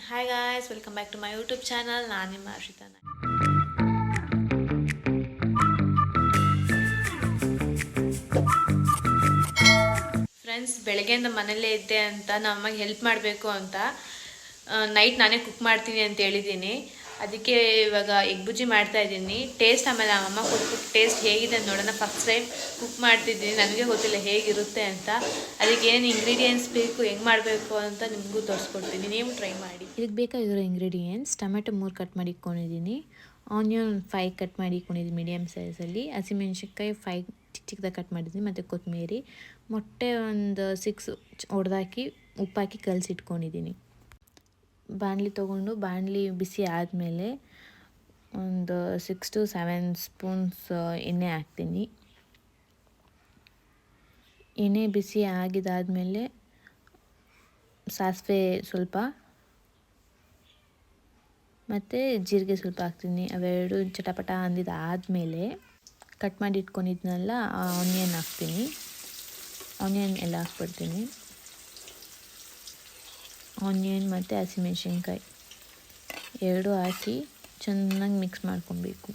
Hi guys, welcome back to my YouTube channel. ನಾನು ನಿಮ್ಮ Harshita. Friends, ಬೆಳಗ್ಗೆಯಿಂದ ಮನೇಲೇ ಇದ್ದೆ ಅಂತ ನಮಗೆ ಹೆಲ್ಪ್ ಮಾಡಬೇಕು ಅಂತ ನೈಟ್ ನಾನೇ ಕುಕ್ ಮಾಡ್ತೀನಿ ಅಂತ ಹೇಳಿದ್ದೀನಿ. ಅದಕ್ಕೆ ಇವಾಗ ಎಗ್ ಬುಜ್ಜಿ ಮಾಡ್ತಾ ಇದ್ದೀನಿ. ಟೇಸ್ಟ್ ಆಮೇಲೆ ಅಮ್ಮ ಕೊಟ್ಬಿಟ್ಟು ಟೇಸ್ಟ್ ಹೇಗಿದೆ ನೋಡೋಣ. ಫಸ್ಟ್ ಟೈಮ್ ಕುಕ್ ಮಾಡ್ತಿದ್ದೀನಿ, ನನಗೆ ಗೊತ್ತಿಲ್ಲ ಹೇಗಿರುತ್ತೆ ಅಂತ. ಅದಕ್ಕೆ ಏನು ಇಂಗ್ರೀಡಿಯೆಂಟ್ಸ್ ಬೇಕು, ಹೆಂಗೆ ಮಾಡಬೇಕು ಅಂತ ನಿಮಗೂ ತೋರಿಸ್ಕೊಡ್ತೀನಿ, ನೀವು ಟ್ರೈ ಮಾಡಿ. ಇದಕ್ಕೆ ಬೇಕಾಗಿರೋ ಇಂಗ್ರೀಡಿಯೆಂಟ್ಸ್: ಟೊಮೆಟೊ 3 ಕಟ್ ಮಾಡಿ ಇಟ್ಕೊಂಡಿದ್ದೀನಿ, ಆನಿಯನ್ 5 ಕಟ್ ಮಾಡಿ ಇಟ್ಕೊಂಡಿದ್ದೀನಿ ಮೀಡಿಯಮ್ ಸೈಜಲ್ಲಿ, ಹಸಿಮೆಣ್ಸಿನ್ಕಾಯಿ 5 ಚಿಕ್ಕದಾಗಿ ಕಟ್ ಮಾಡಿದ್ದೀನಿ, ಮತ್ತು ಕೊತ್ತಂಬರಿ, ಮೊಟ್ಟೆ ಒಂದು 6 ಹೊಡೆದಾಕಿ ಉಪ್ಪಾಕಿ ಕಲಸಿಟ್ಕೊಂಡಿದ್ದೀನಿ. ಬಾಣಲಿ ತೊಗೊಂಡು ಬಾಣಲಿ ಬಿಸಿ ಆದಮೇಲೆ ಒಂದು 6 to 7 ಸ್ಪೂನ್ಸ್ ಎಣ್ಣೆ ಹಾಕ್ತೀನಿ. ಎಣ್ಣೆ ಬಿಸಿ ಆಗಿದ್ದಾದಮೇಲೆ ಸಾಸಿವೆ ಸ್ವಲ್ಪ ಮತ್ತು ಜೀರಿಗೆ ಸ್ವಲ್ಪ ಹಾಕ್ತೀನಿ. ಅವೆರಡು ಚಟಪಟ ಅಂದಿದ್ದಾದಮೇಲೆ ಕಟ್ ಮಾಡಿ ಇಟ್ಕೊಂಡಿದ್ನಲ್ಲ ಆನಿಯನ್ ಹಾಕ್ತೀನಿ. ಆನಿಯನ್ ಎಲ್ಲ ಹಾಕ್ಬಿಡ್ತೀನಿ. ಆನಿಯನ್ ಮತ್ತು ಹಸಿಮೆಣ್ಸಿನ್ಕಾಯಿ ಎರಡು ಹಾಕಿ ಚೆನ್ನಾಗಿ ಮಿಕ್ಸ್ ಮಾಡ್ಕೊಬೇಕು.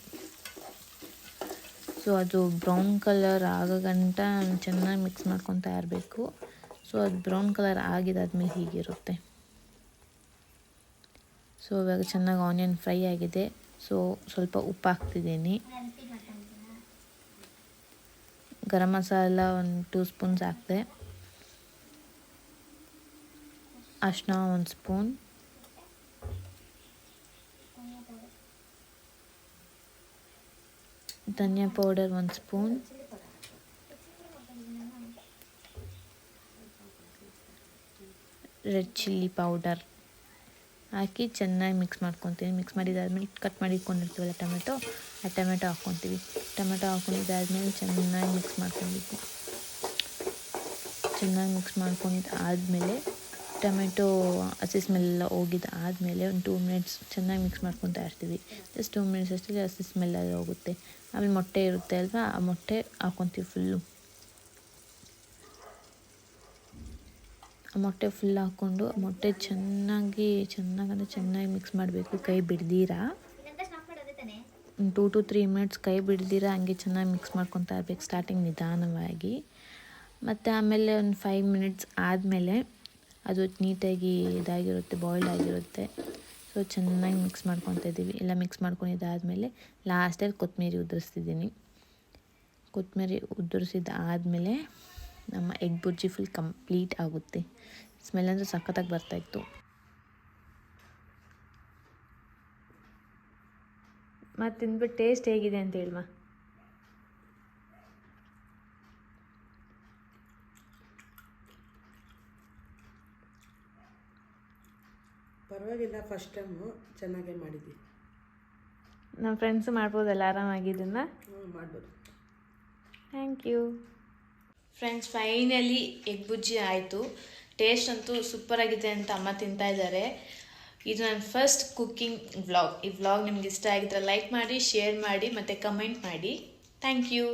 ಸೊ ಅದು ಬ್ರೌನ್ ಕಲರ್ ಆಗೋ ಗಂಟ ಚೆನ್ನಾಗಿ ಮಿಕ್ಸ್ ಮಾಡ್ಕೊತಾ ಇರಬೇಕು. ಸೊ ಅದು ಬ್ರೌನ್ ಕಲರ್ ಆಗಿದ್ದಾದ್ಮೇಲೆ ಹೀಗಿರುತ್ತೆ. ಸೊ ಇವಾಗ ಚೆನ್ನಾಗಿ ಆನಿಯನ್ ಫ್ರೈ ಆಗಿದೆ. ಸೊ ಸ್ವಲ್ಪ ಉಪ್ಪು ಹಾಕ್ತಿದ್ದೀನಿ. ಗರಂ ಮಸಾಲ ಒಂದು 2 ಸ್ಪೂನ್ಸ್ ಹಾಕಿದೆ. ಅರಿಶಿನ 1 ಸ್ಪೂನ್, ಧನಿಯಾ powder 1 spoon, red chilli powder ಹಾಕಿ ಚೆನ್ನಾಗಿ ಮಿಕ್ಸ್ ಮಾಡ್ಕೊತೀನಿ. ಮಿಕ್ಸ್ ಮಾಡಿದಾದ್ಮೇಲೆ ಕಟ್ ಮಾಡಿ ಇಟ್ಕೊಂಡಿರ್ತೀವಲ್ಲ ಟೊಮೆಟೊ, ಆ ಟೊಮೆಟೊ ಹಾಕ್ಕೊತೀವಿ. ಟೊಮೆಟೊ ಹಾಕ್ಕೊಂಡಿದ್ದಾದ್ಮೇಲೆ ಚೆನ್ನಾಗಿ ಮಿಕ್ಸ್ ಮಾಡ್ಕೊಬೇಕು. ಚೆನ್ನಾಗಿ ಮಿಕ್ಸ್ ಮಾಡ್ಕೊಂಡಿದ್ದಾದಮೇಲೆ ಟೊಮೆಟೊ ಹಸಿ ಸ್ಮೆಲ್ಲ ಹೋಗಿದ್ದಾದಮೇಲೆ ಒಂದು 2 ಮಿನಿಟ್ಸ್ ಚೆನ್ನಾಗಿ ಮಿಕ್ಸ್ ಮಾಡ್ಕೊತಾ ಇರ್ತೀವಿ. ಜಸ್ಟ್ 2 ಮಿನಿಟ್ಸ್ ಅಷ್ಟೇ, ಹಸಿ ಸ್ಮೆಲ್ಲೆಲ್ಲ ಹೋಗುತ್ತೆ. ಆಮೇಲೆ ಮೊಟ್ಟೆ ಇರುತ್ತೆ ಅಲ್ವಾ, ಆ ಮೊಟ್ಟೆ ಹಾಕ್ಕೊತೀವಿ ಫುಲ್ಲು. ಆ ಮೊಟ್ಟೆ ಫುಲ್ ಹಾಕ್ಕೊಂಡು ಮೊಟ್ಟೆ ಚೆನ್ನಾಗಿ ಮಿಕ್ಸ್ ಮಾಡಬೇಕು, ಕೈ ಬಿಡ್ದಿರ. 2 to 3 ಮಿನಿಟ್ಸ್ ಕೈ ಬಿಡ್ದಿರ ಹಂಗೆ ಚೆನ್ನಾಗಿ ಮಿಕ್ಸ್ ಮಾಡ್ಕೊತಾ ಇರ್ಬೇಕು, ಸ್ಟಾರ್ಟಿಂಗ್ ನಿಧಾನವಾಗಿ. ಮತ್ತು ಆಮೇಲೆ ಒಂದು 5 ಮಿನಿಟ್ಸ್ ಆದಮೇಲೆ ಅದು ನೀಟಾಗಿ ಇದಾಗಿರುತ್ತೆ, ಬಾಯ್ಲ್ಡ್ ಆಗಿರುತ್ತೆ. ಸೊ ಚೆನ್ನಾಗಿ ಮಿಕ್ಸ್ ಮಾಡ್ಕೊತಾ ಇದ್ದೀವಿ. ಎಲ್ಲ ಮಿಕ್ಸ್ ಮಾಡ್ಕೊಂಡಿದ್ದಾದಮೇಲೆ ಲಾಸ್ಟಲ್ಲಿ ಕೊತ್ತಂಬರಿ ಉದುರಿಸ್ತಿದ್ದೀನಿ. ಕೊತ್ತಂಬರಿ ಉದುರಿಸಿದ್ದಾದಮೇಲೆ ನಮ್ಮ ಎಗ್ ಬುರ್ಜಿ ಫುಲ್ ಕಂಪ್ಲೀಟ್ ಆಗುತ್ತೆ. ಸ್ಮೆಲ್ ಅಂದರೆ ಸಖತ್ತಾಗಿ ಬರ್ತಾಯಿತ್ತು. ಮತ್ತು ತಿಂದ್ಬಿಟ್ಟು ಟೇಸ್ಟ್ ಹೇಗಿದೆ ಅಂತ ಹೇಳುವ. ಪರವಾಗಿಲ್ಲ, ಫಸ್ಟ್ ಟೈಮು ಚೆನ್ನಾಗೇ ಮಾಡಿದ್ವಿ. ನಮ್ಮ ಫ್ರೆಂಡ್ಸು ಮಾಡ್ಬೋದಲ್ಲ ಆರಾಮಾಗಿ ಇದನ್ನು? ಮಾಡ್ಬೋದು. Thank you friends. Finally egg bhurji ಆಯಿತು. ಟೇಸ್ಟ್ ಅಂತೂ ಸೂಪರಾಗಿದೆ ಅಂತ ಅಮ್ಮ ತಿಂತಾ ಇದ್ದಾರೆ. ಇದು ನನ್ನ ಫಸ್ಟ್ ಕುಕ್ಕಿಂಗ್ ವ್ಲಾಗ್. ಈ ವ್ಲಾಗ್ ನಿಮ್ಗೆ ಇಷ್ಟ ಆಗಿದ್ರೆ ಲೈಕ್ ಮಾಡಿ, ಶೇರ್ ಮಾಡಿ ಮತ್ತು ಕಮೆಂಟ್ ಮಾಡಿ. Thank you.